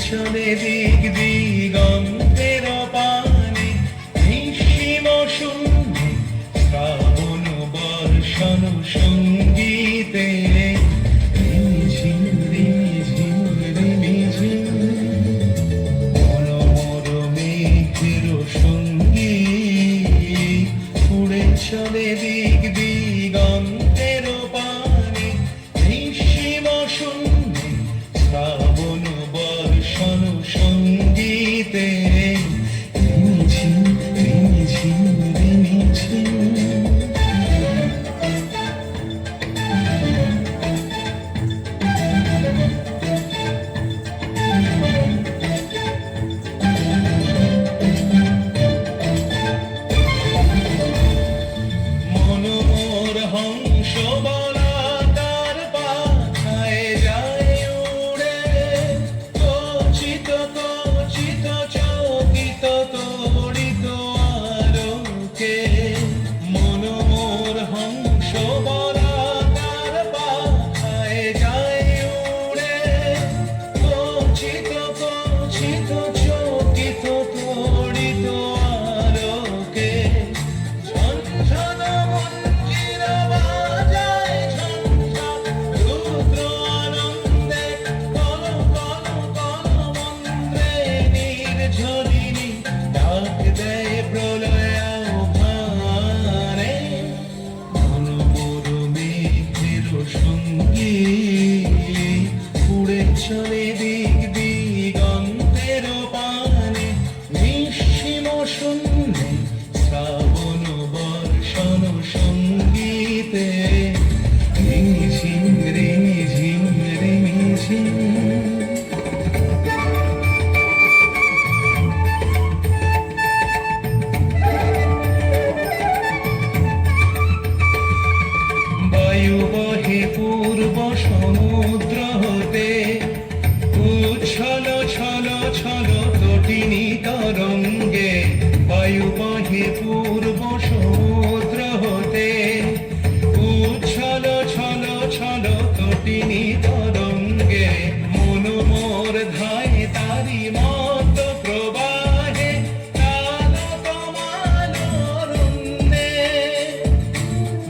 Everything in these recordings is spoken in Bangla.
চলে দিক দিগন্তের পানে, নিঃসীম শূন্যে শ্রাবণ বর্ষণ সঙ্গীতে। রিমঝিম রিমঝিম রিমঝিম মনোমর মেঘের সঙ্গীত, উড়ে চলে দিক দিগন্তের পানে, নিঃসীম শূন্যে শ্রাবণ বর্ষণ সঙ্গীতে। রিমঝিম রিমঝিম রিমঝিম মনোমর হংস বলাকার পাখায় যায় উড়ে, কচিত কচিত চকিত তড়িত আলোকে। মনোমর হংস বলাকার পাখায় যায় উড়ে, কচিত কচিত চকিত তড়িত আলোকে। ঝনঝন মঞ্জির বাজায় ঝঞ্ঝা, রুদ্র আনন্দে কল কল কল মন্ত্রে। নির্ঝরিণী ডাক দেয় প্রলয় আহ্বানে, মনোমর মেঘের সঙ্গীত, উড়ে চলে দিক দিগন্তের পানে, নিঃসীম শূন্যে শ্রাবণ বর্ষণ সঙ্গীতে। রিমঝিম রিমঝিম রিমঝিম বায়ু বহে পূর্ব সমুদ্র হতে, উচ্ছল ছল ছল তটিনী তরঙ্গে। বায়ু বহে পূর্ব সমুদ্র হতে, উচ্ছল ছল ছল তটিনী তরঙ্গে। মনোমর ধায় তারি মত প্রবাহে, কাল কমাল অরণ্যে।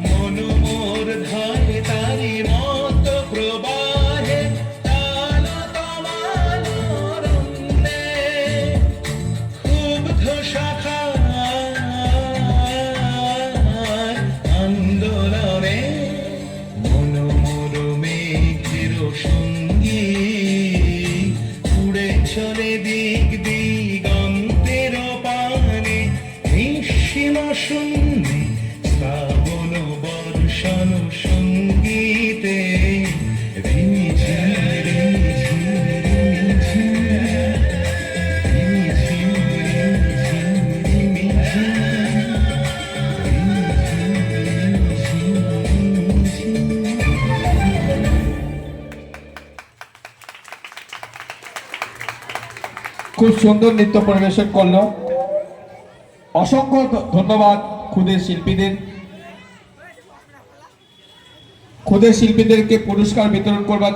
মনোমর ধায় তারি মত প্রবাহে, কাল কমাল অরণ্যে। ক্ষুব্ধ শাখার আন্দোলনে, মনোমর মেঘের সঙ্গীত, উড়ে চলে দিক দিগন্তের পানে, নিঃসীম শূন্যে শ্রাবণ বর্ষণ সঙ্গীতে। রিমঝিম রিমঝিম রিমঝিম রিমঝিম রিমঝিম খুব সুন্দর নৃত্য পরিবেশন করলো। অসংখ্য ধন্যবাদ খুদের শিল্পীদের। খুদের শিল্পীদেরকে পুরস্কার বিতরণ করবার